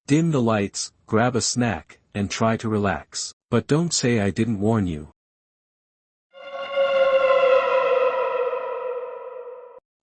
Dim the lights, grab a snack, and try to relax. But don't say I didn't warn you.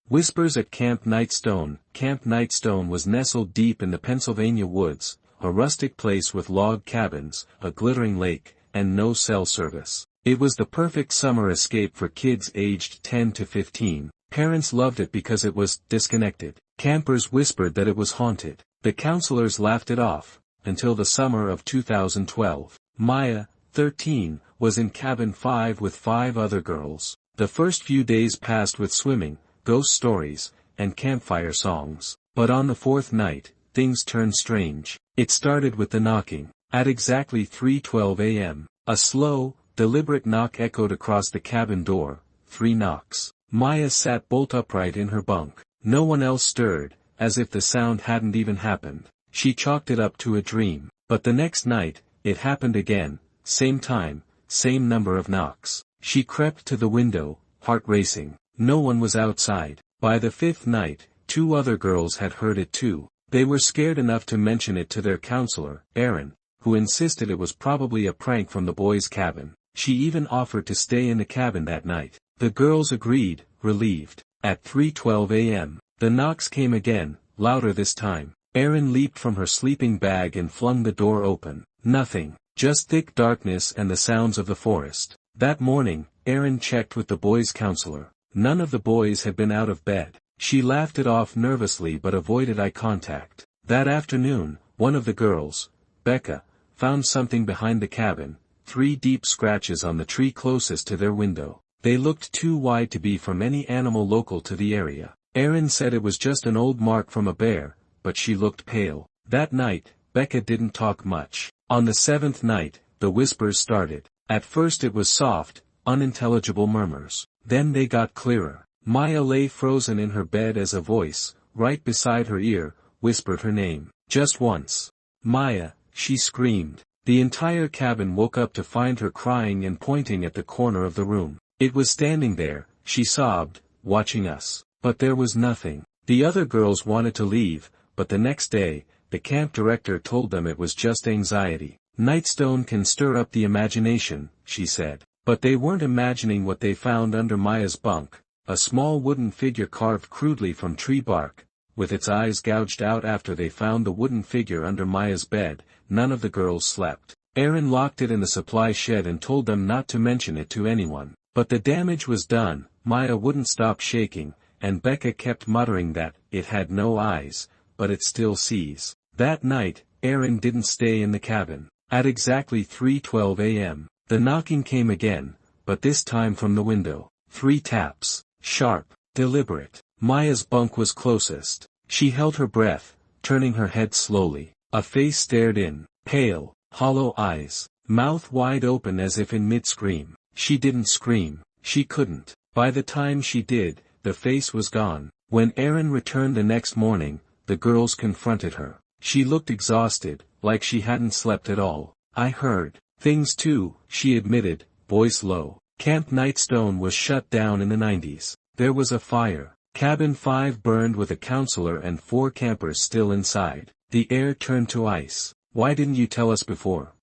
Whispers at Camp Nightstone. Camp Nightstone was nestled deep in the Pennsylvania woods, a rustic place with log cabins, a glittering lake, and no cell service. It was the perfect summer escape for kids aged 10 to 15. Parents loved it because it was disconnected. Campers whispered that it was haunted. The counselors laughed it off, until the summer of 2012. Maya, 13, was in cabin 5 with 5 other girls. The first few days passed with swimming, ghost stories, and campfire songs. But on the 4th night, things turned strange. It started with the knocking. At exactly 3:12 a.m., a slow, deliberate knock echoed across the cabin door. 3 knocks. Maya sat bolt upright in her bunk. No one else stirred, as if the sound hadn't even happened. She chalked it up to a dream. But the next night, it happened again, same time, same number of knocks. She crept to the window, heart racing. No one was outside. By the 5th night, 2 other girls had heard it too. They were scared enough to mention it to their counselor, Erin, who insisted it was probably a prank from the boys' cabin. She even offered to stay in the cabin that night. The girls agreed, relieved. At 3:12 a.m., the knocks came again, louder this time. Erin leaped from her sleeping bag and flung the door open. Nothing, just thick darkness and the sounds of the forest. That morning, Erin checked with the boys' counselor. None of the boys had been out of bed. She laughed it off nervously but avoided eye contact. That afternoon, one of the girls, Becca, found something behind the cabin, 3 deep scratches on the tree closest to their window. They looked too wide to be from any animal local to the area. Erin said it was just an old mark from a bear, but she looked pale. That night, Becca didn't talk much. On the 7th night, the whispers started. At first it was soft, unintelligible murmurs. Then they got clearer. Maya lay frozen in her bed as a voice, right beside her ear, whispered her name. Just once. Maya, she screamed. The entire cabin woke up to find her crying and pointing at the corner of the room. It was standing there, she sobbed, watching us. But there was nothing. The other girls wanted to leave, but the next day, the camp director told them it was just anxiety. Nightstone can stir up the imagination, she said. But they weren't imagining what they found under Maya's bunk. A small wooden figure carved crudely from tree bark, with its eyes gouged out. After they found the wooden figure under Maya's bed, none of the girls slept. Erin locked it in the supply shed and told them not to mention it to anyone. But the damage was done. Maya wouldn't stop shaking, and Becca kept muttering that it had no eyes, but it still sees. That night, Erin didn't stay in the cabin. At exactly 3:12 a.m., the knocking came again, but this time from the window. 3 taps. Sharp, deliberate. Maya's bunk was closest. She held her breath, turning her head slowly. A face stared in. Pale, hollow eyes, mouth wide open as if in mid-scream. She didn't scream. She couldn't. By the time she did, the face was gone. When Erin returned the next morning, the girls confronted her. She looked exhausted, like she hadn't slept at all. I heard things too, she admitted, voice low. Camp Nightstone was shut down in the 90s. There was a fire. Cabin 5 burned with a counselor and 4 campers still inside. The air turned to ice. Why didn't you tell us before?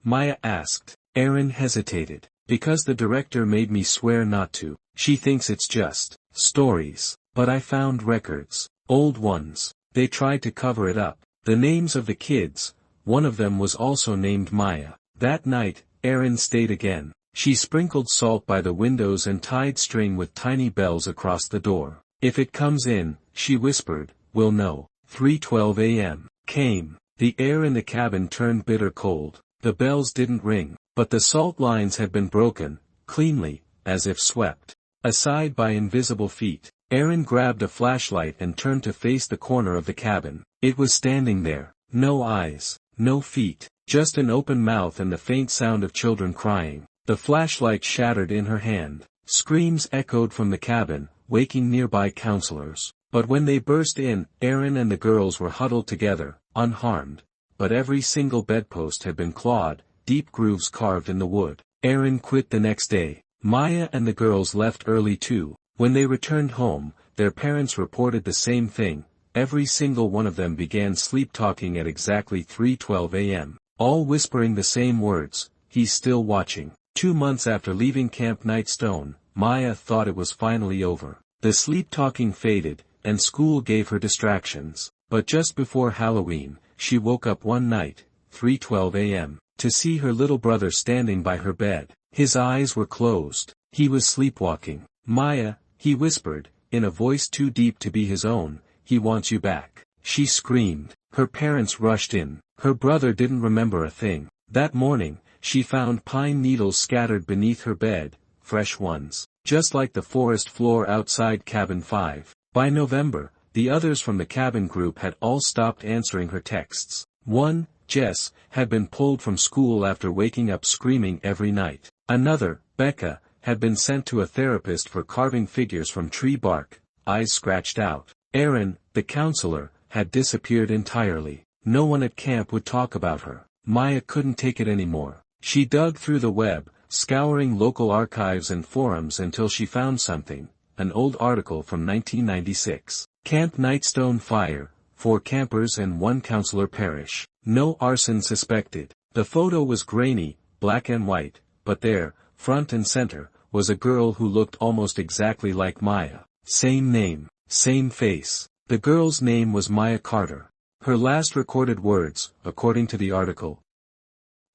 Maya asked. Erin hesitated. Because the director made me swear not to. She thinks it's just stories. But I found records. Old ones. They tried to cover it up. The names of the kids. One of them was also named Maya. That night, Erin stayed again. She sprinkled salt by the windows and tied string with tiny bells across the door. If it comes in, she whispered, we'll know. 3:12 a.m. came. The air in the cabin turned bitter cold. The bells didn't ring, but the salt lines had been broken, cleanly, as if swept aside by invisible feet. Erin grabbed a flashlight and turned to face the corner of the cabin. It was standing there. No eyes, no feet, just an open mouth and the faint sound of children crying. The flashlight shattered in her hand. Screams echoed from the cabin, waking nearby counselors. But when they burst in, Erin and the girls were huddled together, unharmed. But every single bedpost had been clawed, deep grooves carved in the wood. Erin quit the next day. Maya and the girls left early too. When they returned home, their parents reported the same thing. every single one of them began sleep-talking at exactly 3:12 a.m., all whispering the same words, "He's still watching." 2 months after leaving Camp Nightstone, Maya thought it was finally over. The sleep-talking faded, and school gave her distractions, but just before Halloween, she woke up one night, 3:12 a.m., to see her little brother standing by her bed. His eyes were closed. He was sleepwalking. "Maya," he whispered, in a voice too deep to be his own, "he wants you back." She screamed. Her parents rushed in. Her brother didn't remember a thing. That morning, she found pine needles scattered beneath her bed, fresh ones, just like the forest floor outside Cabin 5. By November, the others from the cabin group had all stopped answering her texts. One, Jess, had been pulled from school after waking up screaming every night. Another, Becca, had been sent to a therapist for carving figures from tree bark, eyes scratched out. Erin, the counselor, had disappeared entirely. No one at camp would talk about her. Maya couldn't take it anymore. She dug through the web, scouring local archives and forums until she found something, an old article from 1996. Camp Nightstone fire, 4 campers and 1 counselor perish. No arson suspected. The photo was grainy, black and white, but there, front and center, was a girl who looked almost exactly like Maya. Same name, same face. The girl's name was Maya Carter. Her last recorded words, according to the article: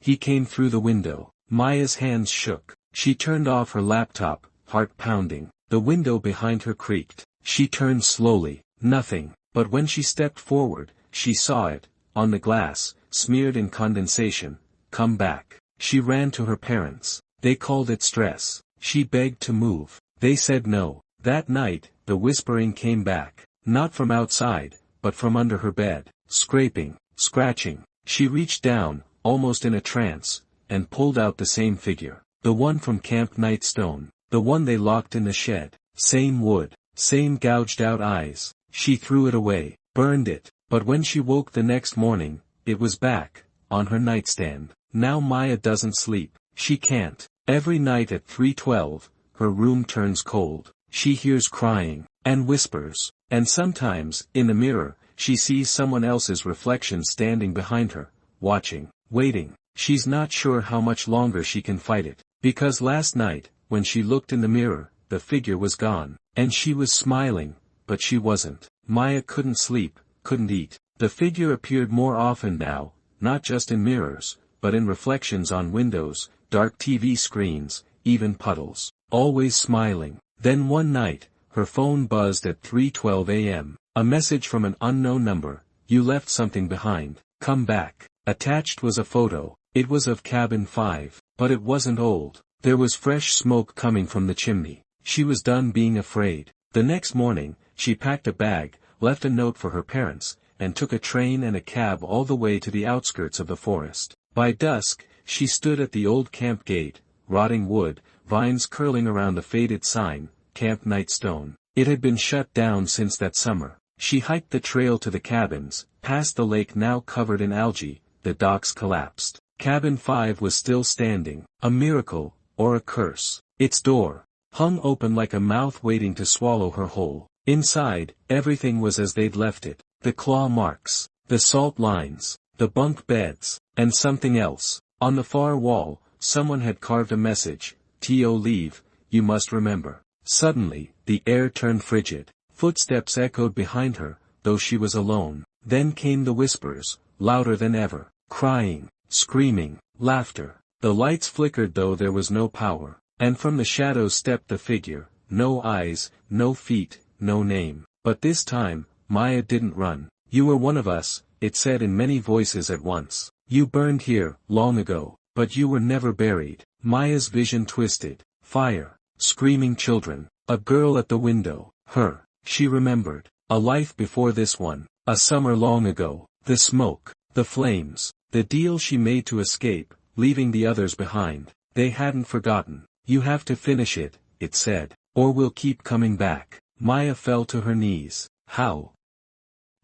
"He came through the window." Maya's hands shook. She turned off her laptop, heart pounding. The window behind her creaked. She turned slowly. Nothing. But when she stepped forward, she saw it, on the glass, smeared in condensation. "Come back." She ran to her parents. They called it stress. She begged to move. They said no. That night, the whispering came back. Not from outside, but from under her bed. Scraping, scratching. She reached down, almost in a trance, and pulled out the same figure. The one from Camp Nightstone. The one they locked in the shed. Same wood. Same gouged out eyes. She threw it away. Burned it. But when she woke the next morning, it was back, on her nightstand. Now Maya doesn't sleep. She can't. Every night at 3:12, her room turns cold. She hears crying, and whispers. And sometimes, in the mirror, she sees someone else's reflection standing behind her, watching, waiting. She's not sure how much longer she can fight it. Because last night, when she looked in the mirror, the figure was gone. And she was smiling, but she wasn't. Maya couldn't sleep, couldn't eat. The figure appeared more often now, not just in mirrors, but in reflections on windows, dark TV screens, even puddles. Always smiling. Then one night, her phone buzzed at 3:12 a.m. A message from an unknown number: "You left something behind. Come back." Attached was a photo. It was of Cabin 5, but it wasn't old. There was fresh smoke coming from the chimney. She was done being afraid. The next morning, she packed a bag, left a note for her parents, and took a train and a cab all the way to the outskirts of the forest. By dusk, she stood at the old camp gate, rotting wood, vines curling around the faded sign, Camp Nightstone. It had been shut down since that summer. She hiked the trail to the cabins, past the lake now covered in algae. The docks collapsed. Cabin 5 was still standing. A miracle, or a curse. Its door hung open like a mouth waiting to swallow her whole. Inside, everything was as they'd left it. The claw marks, the salt lines, the bunk beds, and something else. On the far wall, someone had carved a message: "T.O. leave, you must remember." Suddenly, the air turned frigid. Footsteps echoed behind her, though she was alone. Then came the whispers, louder than ever. Crying, screaming, laughter. The lights flickered though there was no power. And from the shadows stepped the figure. No eyes, no feet, no name. But this time, Maya didn't run. "You were one of us," it said in many voices at once. "You burned here, long ago, but you were never buried." Maya's vision twisted. Fire. Screaming children. A girl at the window. Her. She remembered. A life before this one. A summer long ago. The smoke. The flames. The deal she made to escape, leaving the others behind. They hadn't forgotten. "You have to finish it," it said, "or we'll keep coming back." Maya fell to her knees. How?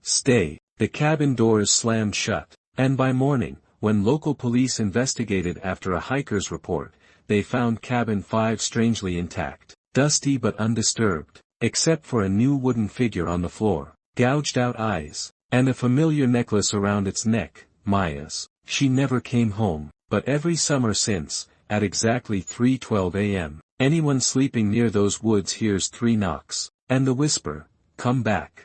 Stay. The cabin doors slammed shut. And by morning, when local police investigated after a hiker's report, they found Cabin 5 strangely intact. Dusty but undisturbed. Except for a new wooden figure on the floor. gouged out eyes, and a familiar necklace around its neck, Maya's. She never came home, but every summer since, at exactly 3:12 a.m., anyone sleeping near those woods hears 3 knocks, and the whisper, "Come back."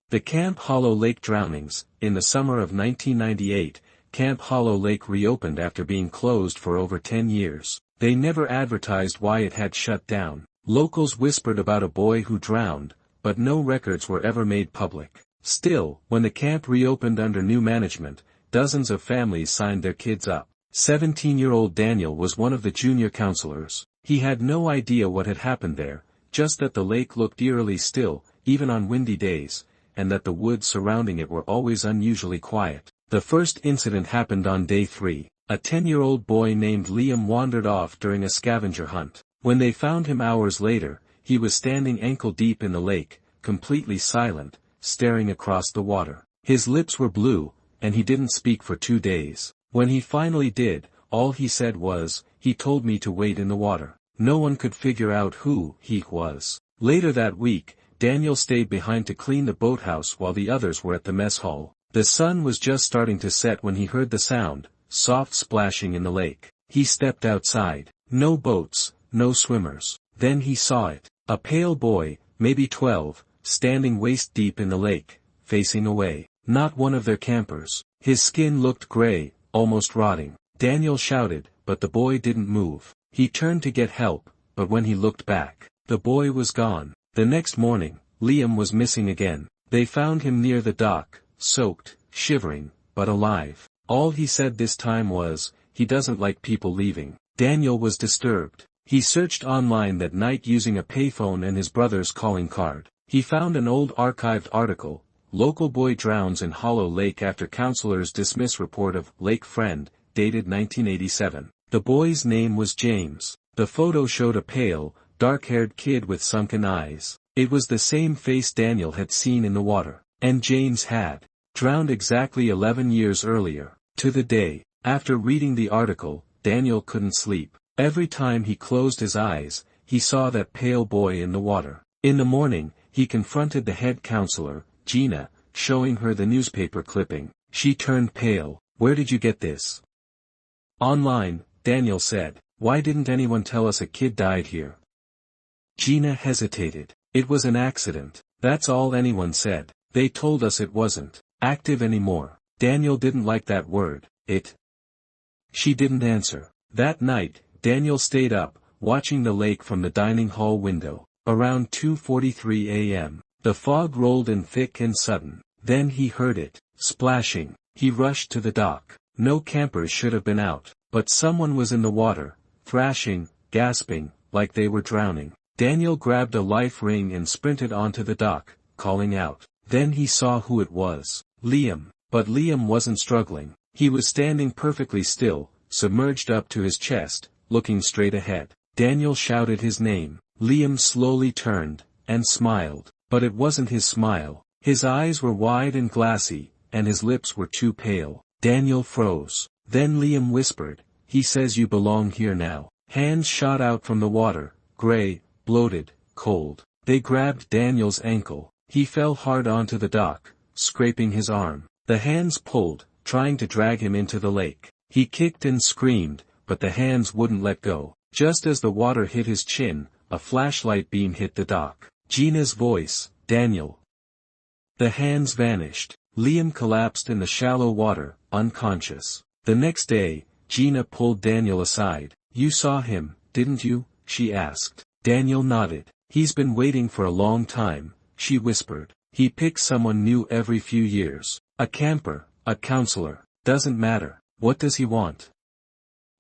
The Camp Hollow Lake drownings. In the summer of 1998, Camp Hollow Lake reopened after being closed for over 10 years. They never advertised why it had shut down. Locals whispered about a boy who drowned, but no records were ever made public. Still, when the camp reopened under new management, dozens of families signed their kids up. 17-year-old Daniel was one of the junior counselors. He had no idea what had happened there, just that the lake looked eerily still, even on windy days, and that the woods surrounding it were always unusually quiet. The first incident happened on day 3. A 10-year-old boy named Liam wandered off during a scavenger hunt. When they found him hours later, he was standing ankle-deep in the lake, completely silent, staring across the water. His lips were blue, and he didn't speak for 2 days. When he finally did, all he said was, "He told me to wait in the water." No one could figure out who he was. Later that week, Daniel stayed behind to clean the boathouse while the others were at the mess hall. The sun was just starting to set when he heard the sound, soft splashing in the lake. He stepped outside. No boats, no swimmers. Then he saw it. A pale boy, maybe 12, standing waist-deep in the lake, facing away. Not one of their campers. His skin looked gray, almost rotting. Daniel shouted, but the boy didn't move. He turned to get help, but when he looked back, the boy was gone. The next morning, Liam was missing again. They found him near the dock, soaked, shivering, but alive. All he said this time was, he doesn't like people leaving. Daniel was disturbed. He searched online that night using a payphone and his brother's calling card. He found an old archived article, "Local Boy Drowns in Hollow Lake After Counselors Dismiss Report of Lake Friend," dated 1987. The boy's name was James. The photo showed a pale, dark-haired kid with sunken eyes. It was the same face Daniel had seen in the water. And James had drowned exactly 11 years earlier. To the day. After reading the article, Daniel couldn't sleep. Every time he closed his eyes, he saw that pale boy in the water. In the morning, he confronted the head counselor, Gina, showing her the newspaper clipping. She turned pale. "Where did you get this?" "Online," Daniel said. "Why didn't anyone tell us a kid died here?" Gina hesitated. "It was an accident. That's all anyone said. They told us it wasn't active anymore." Daniel didn't like that word. She didn't answer. That night, Daniel stayed up, watching the lake from the dining hall window. Around 2:43 a.m., the fog rolled in thick and sudden. Then he heard it, splashing. He rushed to the dock. No campers should have been out, but someone was in the water, thrashing, gasping, like they were drowning. Daniel grabbed a life ring and sprinted onto the dock, calling out. Then he saw who it was. Liam. But Liam wasn't struggling. He was standing perfectly still, submerged up to his chest, looking straight ahead. Daniel shouted his name. Liam slowly turned, and smiled. But it wasn't his smile. His eyes were wide and glassy, and his lips were too pale. Daniel froze. Then Liam whispered, "He says you belong here now." Hands shot out from the water, gray, bloated, cold. They grabbed Daniel's ankle. He fell hard onto the dock, scraping his arm. The hands pulled, trying to drag him into the lake. He kicked and screamed, but the hands wouldn't let go. Just as the water hit his chin, a flashlight beam hit the dock. Gina's voice, "Daniel." The hands vanished. Liam collapsed in the shallow water, unconscious. The next day, Gina pulled Daniel aside. "You saw him, didn't you?" she asked. Daniel nodded. "He's been waiting for a long time," she whispered. "He picks someone new every few years. A camper, a counselor, doesn't matter. What does he want?"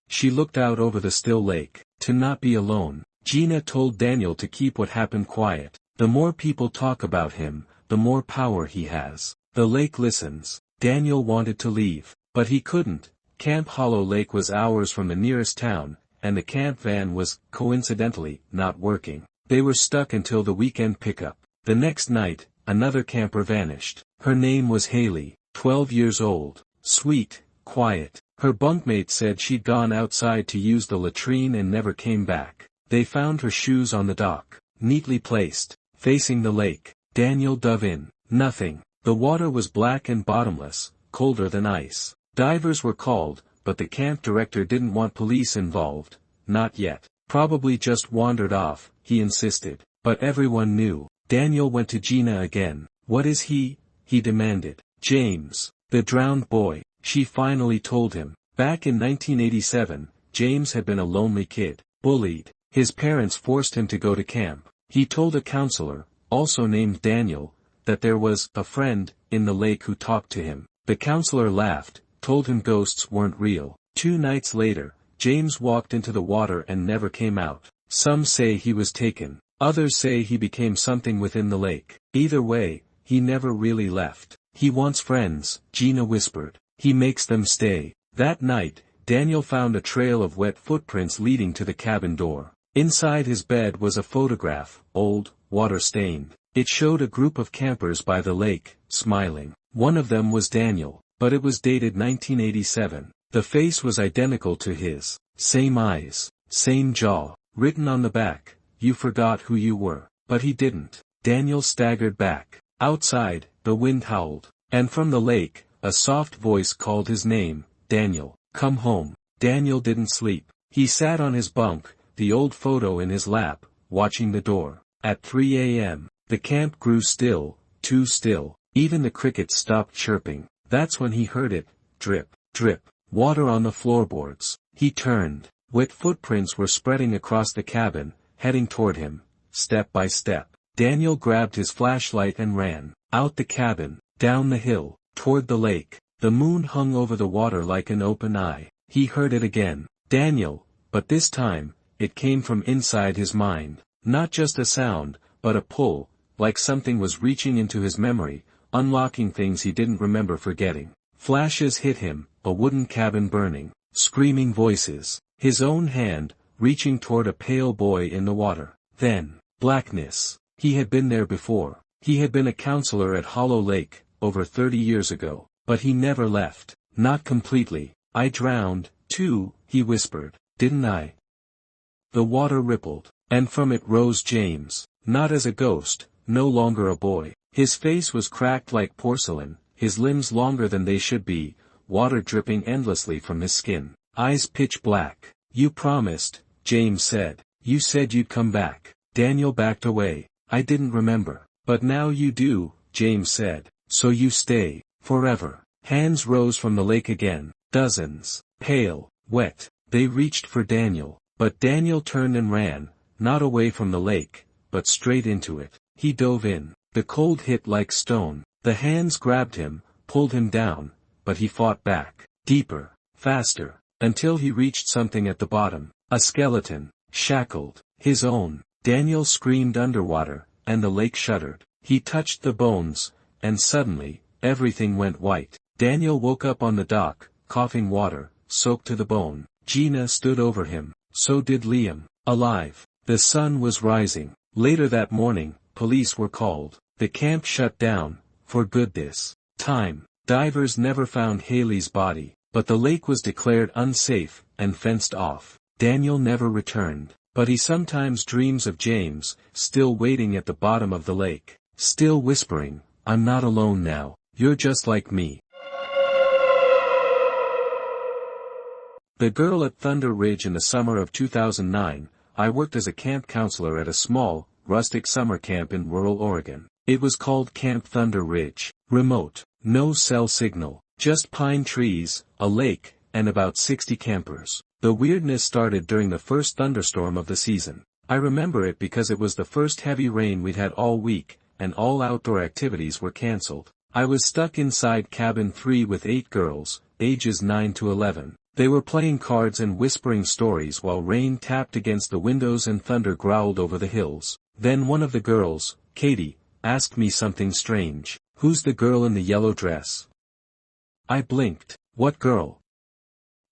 She looked out over the still lake. To not be alone. Gina told Daniel to keep what happened quiet. The more people talk about him, the more power he has. The lake listens. Daniel wanted to leave, but he couldn't. Camp Hollow Lake was hours from the nearest town, and the camp van was, coincidentally, not working. They were stuck until the weekend pickup. The next night, another camper vanished. Her name was Haley, 12 years old, sweet, quiet. Her bunkmate said she'd gone outside to use the latrine and never came back. They found her shoes on the dock. neatly placed, facing the lake. Daniel dove in. Nothing. The water was black and bottomless, colder than ice. Divers were called, but the camp director didn't want police involved. Not yet. Probably just wandered off, he insisted. But everyone knew. Daniel went to Gina again. What is he? He demanded. James, the drowned boy. She finally told him. Back in 1987, James had been a lonely kid, bullied. His parents forced him to go to camp. He told a counselor, also named Daniel, that there was a friend in the lake who talked to him. The counselor laughed, told him ghosts weren't real. 2 nights later, James walked into the water and never came out. Some say he was taken. Others say he became something within the lake. Either way, he never really left. He wants friends, Gina whispered. He makes them stay. That night, Daniel found a trail of wet footprints leading to the cabin door. Inside his bed was a photograph, old, water-stained. It showed a group of campers by the lake, smiling. One of them was Daniel, but it was dated 1987. The face was identical to his. Same eyes, same jaw. Written on the back, "You forgot who you were." But he didn't. Daniel staggered back. Outside, the wind howled. And from the lake, a soft voice called his name, "Daniel, come home." Daniel didn't sleep. He sat on his bunk, the old photo in his lap, watching the door. At 3 a.m., the camp grew still, too still. Even the crickets stopped chirping. That's when he heard it, drip, drip, water on the floorboards. He turned. Wet footprints were spreading across the cabin, heading toward him, step by step. Daniel grabbed his flashlight and ran. Out the cabin, down the hill, toward the lake. The moon hung over the water like an open eye. He heard it again. Daniel, but this time, it came from inside his mind. Not just a sound, but a pull, like something was reaching into his memory, unlocking things he didn't remember forgetting. Flashes hit him, a wooden cabin burning, screaming voices, his own hand, reaching toward a pale boy in the water. Then, blackness. He had been there before. He had been a counselor at Hollow Lake, over 30 years ago. But he never left. Not completely. I drowned, too, he whispered. Didn't I? The water rippled, and from it rose James. Not as a ghost, no longer a boy. His face was cracked like porcelain, his limbs longer than they should be, water dripping endlessly from his skin. Eyes pitch black. You promised, James said. You said you'd come back. Daniel backed away. I didn't remember. But now you do, James said. So you stay, forever. Hands rose from the lake again. Dozens. Pale, wet. They reached for Daniel. But Daniel turned and ran, not away from the lake, but straight into it. He dove in. The cold hit like stone. The hands grabbed him, pulled him down, but he fought back. Deeper, faster, until he reached something at the bottom. A skeleton, shackled, his own. Daniel screamed underwater, and the lake shuddered. He touched the bones, and suddenly, everything went white. Daniel woke up on the dock, coughing water, soaked to the bone. Gina stood over him. So did Liam. Alive. The sun was rising. Later that morning, police were called. The camp shut down, for good this time. Divers never found Haley's body, but the lake was declared unsafe, and fenced off. Daniel never returned, but he sometimes dreams of James, still waiting at the bottom of the lake. Still whispering, I'm not alone now, you're just like me. The girl at Thunder Ridge. In the summer of 2009, I worked as a camp counselor at a small, rustic summer camp in rural Oregon. It was called Camp Thunder Ridge. Remote. No cell signal. Just pine trees, a lake, and about 60 campers. The weirdness started during the first thunderstorm of the season. I remember it because it was the first heavy rain we'd had all week, and all outdoor activities were cancelled. I was stuck inside cabin 3 with 8 girls, ages 9 to 11. They were playing cards and whispering stories while rain tapped against the windows and thunder growled over the hills. Then one of the girls, Katie, asked me something strange. Who's the girl in the yellow dress? I blinked. What girl?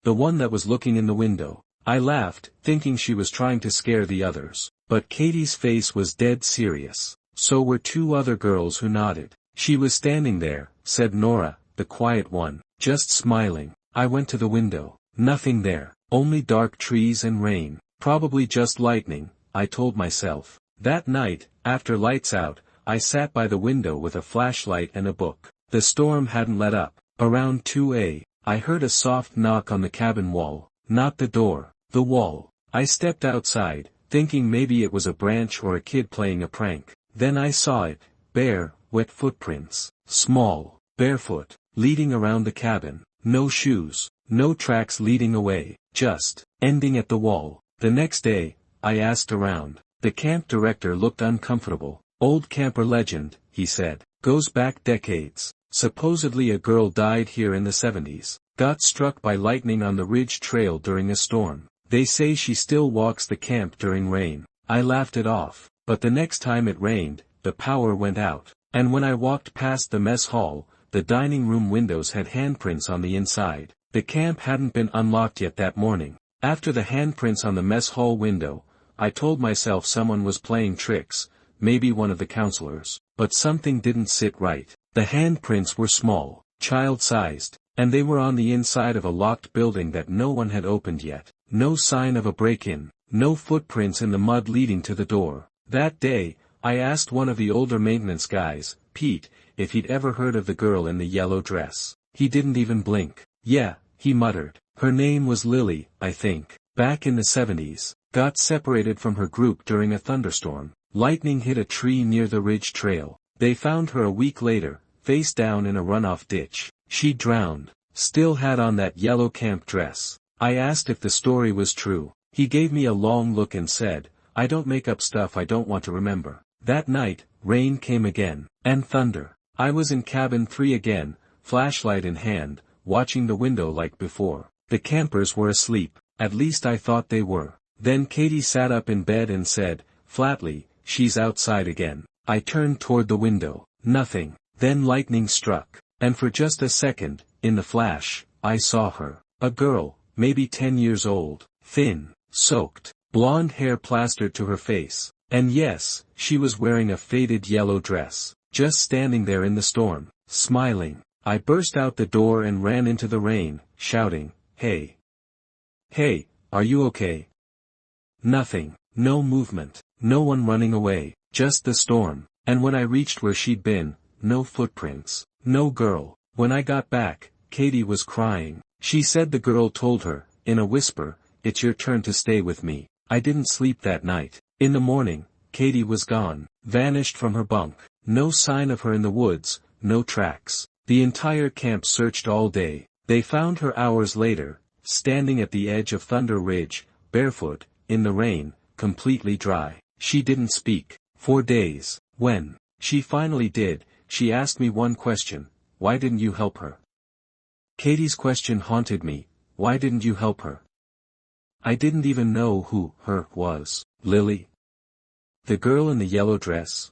The one that was looking in the window. I laughed, thinking she was trying to scare the others. But Katie's face was dead serious. So were 2 other girls who nodded. She was standing there, said Nora, the quiet one, just smiling. I went to the window. Nothing there. Only dark trees and rain. Probably just lightning, I told myself. That night, after lights out, I sat by the window with a flashlight and a book. The storm hadn't let up. Around 2 a.m., I heard a soft knock on the cabin wall. Not the door, the wall. I stepped outside, thinking maybe it was a branch or a kid playing a prank. Then I saw it, bare, wet footprints, small, barefoot, leading around the cabin. No shoes, no tracks leading away, just ending at the wall. The next day, I asked around. The camp director looked uncomfortable. Old camper legend, he said, goes back decades. Supposedly a girl died here in the 70s, got struck by lightning on the ridge trail during a storm. They say she still walks the camp during rain. I laughed it off, but the next time it rained, the power went out. And when I walked past the mess hall, the dining room windows had handprints on the inside. The camp hadn't been unlocked yet that morning. After the handprints on the mess hall window, I told myself someone was playing tricks, maybe one of the counselors, but something didn't sit right. The handprints were small, child-sized, and they were on the inside of a locked building that no one had opened yet. No sign of a break-in, no footprints in the mud leading to the door. That day, I asked one of the older maintenance guys, Pete, if he'd ever heard of the girl in the yellow dress. He didn't even blink. Yeah, he muttered. Her name was Lily, I think. Back in the 70s, got separated from her group during a thunderstorm. Lightning hit a tree near the ridge trail. They found her a week later, face down in a runoff ditch. She drowned. Still had on that yellow camp dress. I asked if the story was true. He gave me a long look and said, I don't make up stuff I don't want to remember. That night, rain came again, and thunder. I was in cabin 3 again, flashlight in hand, watching the window like before. The campers were asleep, at least I thought they were. Then Katie sat up in bed and said, flatly, she's outside again. I turned toward the window. Nothing. Then lightning struck, and for just a second, in the flash, I saw her. A girl, maybe 10 years old, thin, soaked, blonde hair plastered to her face. And yes, she was wearing a faded yellow dress, just standing there in the storm, smiling. I burst out the door and ran into the rain, shouting, Hey! Hey, are you okay? Nothing, no movement, no one running away, just the storm. And when I reached where she'd been, no footprints, no girl. When I got back, Katie was crying. She said the girl told her, in a whisper, it's your turn to stay with me. I didn't sleep that night. In the morning, Katie was gone, vanished from her bunk. No sign of her in the woods, no tracks. The entire camp searched all day. They found her hours later, standing at the edge of Thunder Ridge, barefoot, in the rain, completely dry. She didn't speak, for days. When she finally did, she asked me one question, why didn't you help her? Katie's question haunted me, why didn't you help her? I didn't even know who her was. Lily? The girl in the yellow dress?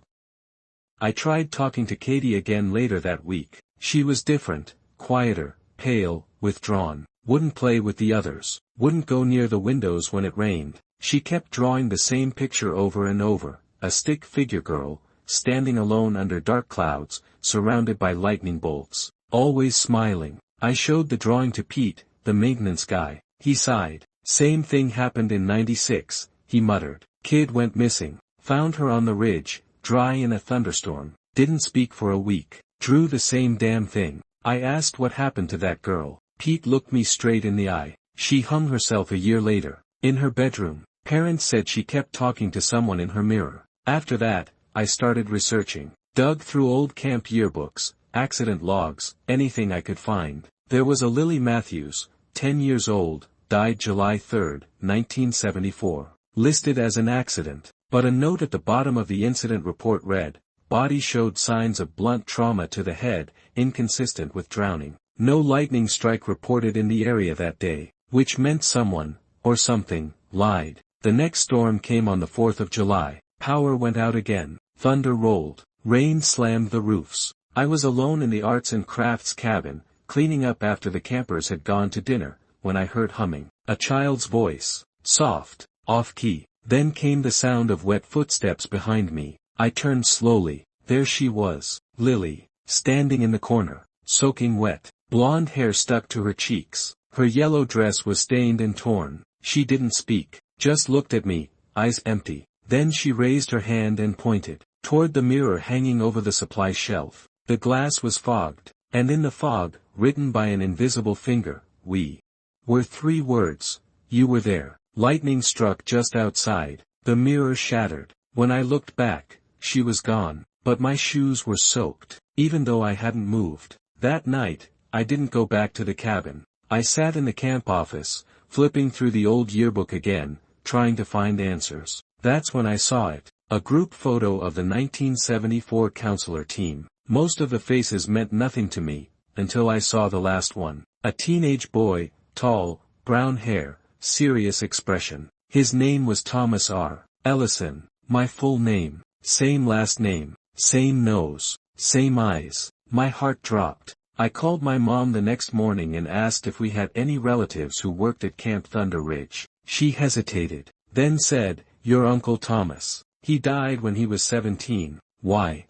I tried talking to Katie again later that week. She was different, quieter, pale, withdrawn, wouldn't play with the others, wouldn't go near the windows when it rained. She kept drawing the same picture over and over, a stick figure girl, standing alone under dark clouds, surrounded by lightning bolts, always smiling. I showed the drawing to Pete, the maintenance guy. He sighed. Same thing happened in '96, he muttered. Kid went missing, found her on the ridge, dry in a thunderstorm, didn't speak for a week, drew the same damn thing. I asked what happened to that girl. Pete looked me straight in the eye. She hung herself a year later, in her bedroom. Parents said she kept talking to someone in her mirror. After that, I started researching. Dug through old camp yearbooks, accident logs, anything I could find. There was a Lily Matthews, 10 years old, died July 3, 1974. Listed as an accident. But a note at the bottom of the incident report read, body showed signs of blunt trauma to the head, inconsistent with drowning. No lightning strike reported in the area that day, which meant someone, or something, lied. The next storm came on the 4th of July. Power went out again. Thunder rolled. Rain slammed the roofs. I was alone in the arts and crafts cabin, cleaning up after the campers had gone to dinner, when I heard humming. A child's voice. Soft, off-key. Then came the sound of wet footsteps behind me. I turned slowly. There she was, Lily, standing in the corner, soaking wet. Blonde hair stuck to her cheeks. Her yellow dress was stained and torn. She didn't speak, just looked at me, eyes empty. Then she raised her hand and pointed toward the mirror hanging over the supply shelf. The glass was fogged, and in the fog, written by an invisible finger, "We" were 3 words. "You were there." Lightning struck just outside. The mirror shattered. When I looked back, she was gone, but my shoes were soaked, even though I hadn't moved. That night, I didn't go back to the cabin. I sat in the camp office, flipping through the old yearbook again, trying to find answers. That's when I saw it. A group photo of the 1974 counselor team. Most of the faces meant nothing to me, until I saw the last one. A teenage boy, tall, brown hair, serious expression. His name was Thomas R. Ellison, my full name, same last name, same nose, same eyes. My heart dropped. I called my mom the next morning and asked if we had any relatives who worked at Camp Thunder Ridge. She hesitated, then said, "Your Uncle Thomas. He died when he was 17. Why?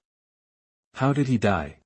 How did he die?"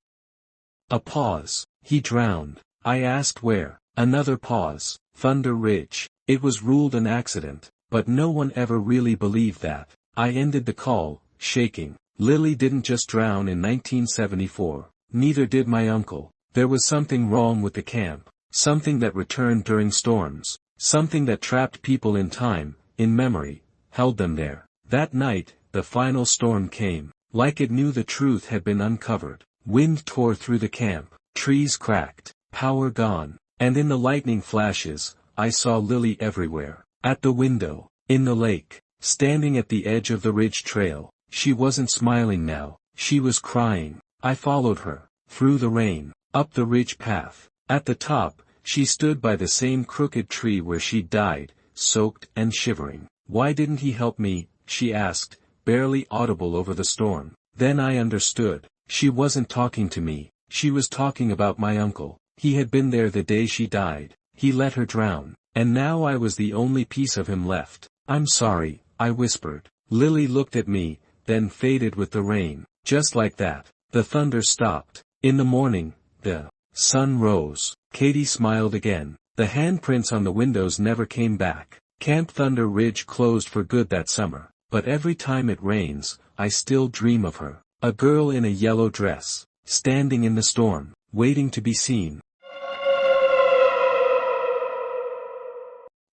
A pause. "He drowned." I asked where. Another pause. "Thunder Ridge." It was ruled an accident, but no one ever really believed that. I ended the call, shaking. Lily didn't just drown in 1974. Neither did my uncle. There was something wrong with the camp. Something that returned during storms. Something that trapped people in time, in memory, held them there. That night, the final storm came. Like it knew the truth had been uncovered. Wind tore through the camp. Trees cracked. Power gone. And in the lightning flashes, I saw Lily everywhere. At the window. In the lake. Standing at the edge of the ridge trail. She wasn't smiling now. She was crying. I followed her. Through the rain. Up the ridge path. At the top, she stood by the same crooked tree where she'd died, soaked and shivering. "Why didn't he help me?" she asked, barely audible over the storm. Then I understood. She wasn't talking to me. She was talking about my uncle. He had been there the day she died. He let her drown. And now I was the only piece of him left. "I'm sorry," I whispered. Lily looked at me, then faded with the rain. Just like that. The thunder stopped. In the morning, the sun rose. Katie smiled again. The handprints on the windows never came back. Camp Thunder Ridge closed for good that summer. But every time it rains, I still dream of her. A girl in a yellow dress. Standing in the storm. Waiting to be seen.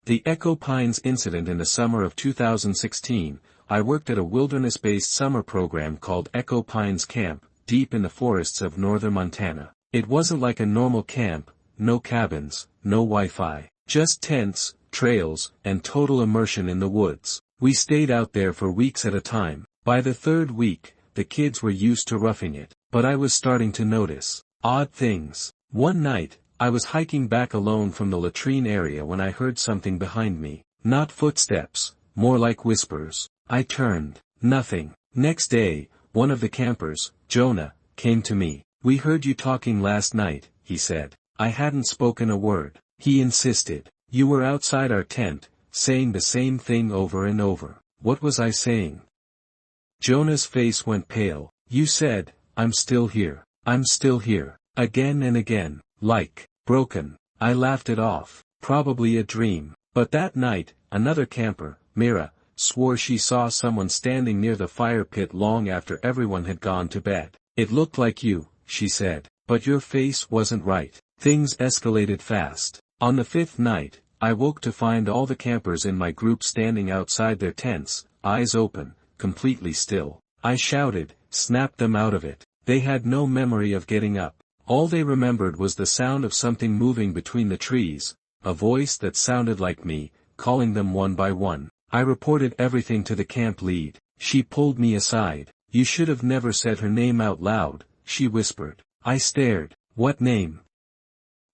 The Echo Pines incident. In the summer of 2016, I worked at a wilderness-based summer program called Echo Pines Camp, deep in the forests of northern Montana. It wasn't like a normal camp, no cabins, no Wi-Fi, just tents, trails, and total immersion in the woods. We stayed out there for weeks at a time. By the 3rd week, the kids were used to roughing it, but I was starting to notice odd things. One night, I was hiking back alone from the latrine area when I heard something behind me. Not footsteps, more like whispers. I turned. Nothing. Next day, one of the campers, Jonah, came to me. "We heard you talking last night," he said. I hadn't spoken a word. He insisted. "You were outside our tent, saying the same thing over and over." What was I saying? Jonah's face went pale. "You said, 'I'm still here. I'm still here.' Again and again. Like, broken." I laughed it off. Probably a dream. But that night, another camper, Mira, swore she saw someone standing near the fire pit long after everyone had gone to bed. "It looked like you," she said. "But your face wasn't right." Things escalated fast. On the 5th night, I woke to find all the campers in my group standing outside their tents, eyes open, completely still. I shouted, snapped them out of it. They had no memory of getting up. All they remembered was the sound of something moving between the trees, a voice that sounded like me, calling them one by one. I reported everything to the camp lead. She pulled me aside. "You should have never said her name out loud," she whispered. I stared. "What name?"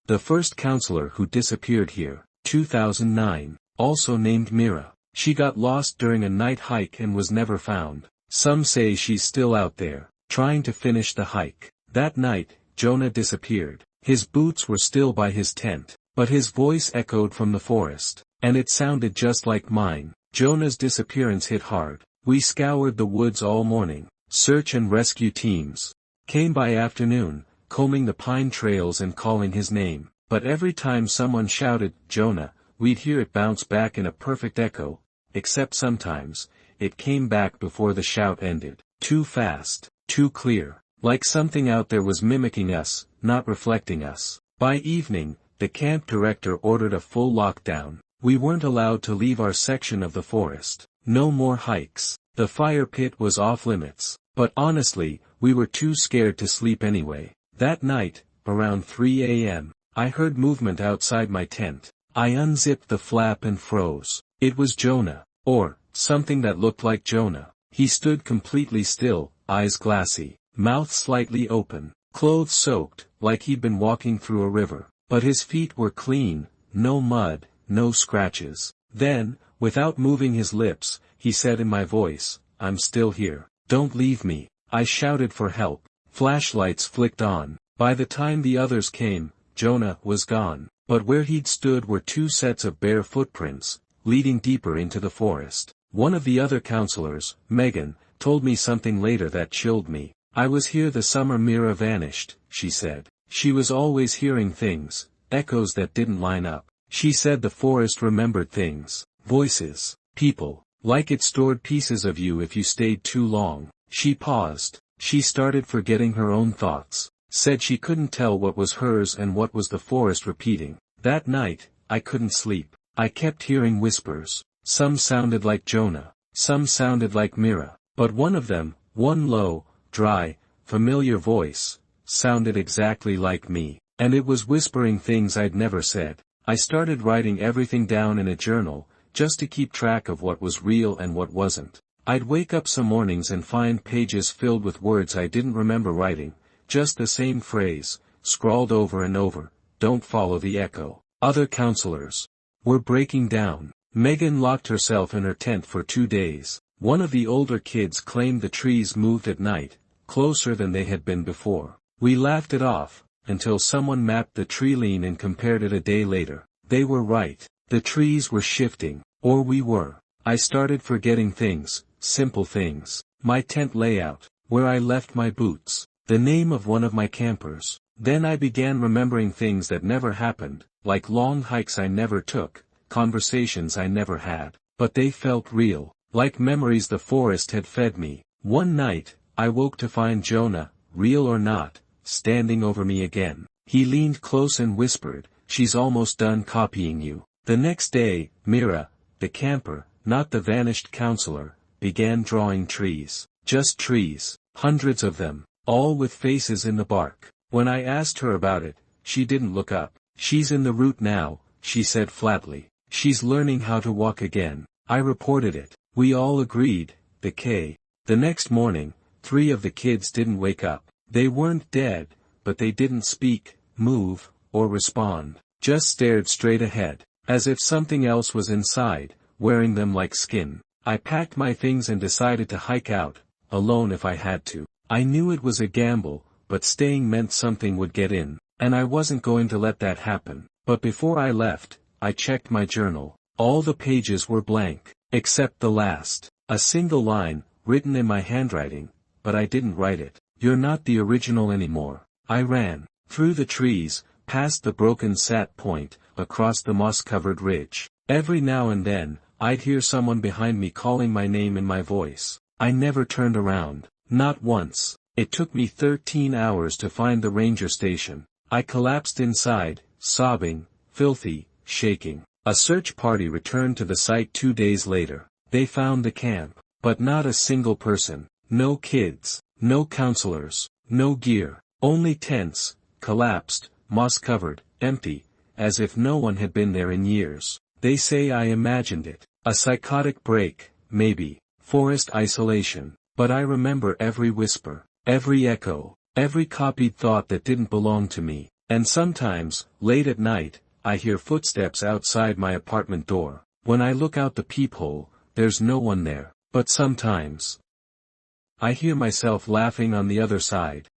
"The first counselor who disappeared here, 2009, also named Mira. She got lost during a night hike and was never found. Some say she's still out there, trying to finish the hike." That night, Jonah disappeared. His boots were still by his tent, but his voice echoed from the forest, and it sounded just like mine. Jonah's disappearance hit hard. We scoured the woods all morning. Search and rescue teams came by afternoon, combing the pine trails and calling his name. But every time someone shouted, "Jonah," we'd hear it bounce back in a perfect echo, except sometimes, it came back before the shout ended. Too fast, too clear, like something out there was mimicking us, not reflecting us. By evening, the camp director ordered a full lockdown. We weren't allowed to leave our section of the forest. No more hikes. The fire pit was off limits. But honestly, we were too scared to sleep anyway. That night, around 3 a.m., I heard movement outside my tent. I unzipped the flap and froze. It was Jonah. Or, something that looked like Jonah. He stood completely still, eyes glassy, mouth slightly open, clothes soaked, like he'd been walking through a river. But his feet were clean, no mud, no scratches. Then, without moving his lips, he said in my voice, "I'm still here. Don't leave me." I shouted for help. Flashlights flicked on. By the time the others came, Jonah was gone. But where he'd stood were 2 sets of bare footprints, leading deeper into the forest. One of the other counselors, Megan, told me something later that chilled me. "I was here the summer Mira vanished," she said. "She was always hearing things, echoes that didn't line up. She said the forest remembered things, voices, people, like it stored pieces of you if you stayed too long." She paused. She started forgetting her own thoughts. Said she couldn't tell what was hers and what was the forest repeating. That night, I couldn't sleep. I kept hearing whispers. Some sounded like Jonah. Some sounded like Mira. But one of them, one low, dry, familiar voice, sounded exactly like me. And it was whispering things I'd never said. I started writing everything down in a journal, just to keep track of what was real and what wasn't. I'd wake up some mornings and find pages filled with words I didn't remember writing, just the same phrase, scrawled over and over, "Don't follow the echo." Other counselors were breaking down. Megan locked herself in her tent for 2 days. One of the older kids claimed the trees moved at night, closer than they had been before. We laughed it off, until someone mapped the tree line and compared it a day later. They were right. The trees were shifting, or we were. I started forgetting things, simple things. My tent layout, where I left my boots, the name of one of my campers. Then I began remembering things that never happened, like long hikes I never took, conversations I never had. But they felt real, like memories the forest had fed me. One night, I woke to find Jonah, real or not, standing over me again. He leaned close and whispered, "She's almost done copying you." The next day, Mira, the camper, not the vanished counselor, began drawing trees. Just trees, hundreds of them, all with faces in the bark. When I asked her about it, she didn't look up. "She's in the route now," she said flatly. "She's learning how to walk again." I reported it. We all agreed, the K. The next morning, 3 of the kids didn't wake up. They weren't dead, but they didn't speak, move, or respond. Just stared straight ahead, as if something else was inside, wearing them like skin. I packed my things and decided to hike out, alone if I had to. I knew it was a gamble, but staying meant something would get in, and I wasn't going to let that happen. But before I left, I checked my journal. All the pages were blank, except the last. A single line, written in my handwriting, but I didn't write it. "You're not the original anymore." I ran, through the trees, past the broken sat point, across the moss-covered ridge. Every now and then, I'd hear someone behind me calling my name in my voice. I never turned around. Not once. It took me 13 hours to find the ranger station. I collapsed inside, sobbing, filthy, shaking. A search party returned to the site 2 days later. They found the camp, but not a single person. No kids, no counselors, no gear, only tents, collapsed, moss-covered, empty, as if no one had been there in years. They say I imagined it. A psychotic break, maybe, forest isolation. But I remember every whisper, every echo, every copied thought that didn't belong to me. And sometimes, late at night, I hear footsteps outside my apartment door. When I look out the peephole, there's no one there. But sometimes, I hear myself laughing on the other side.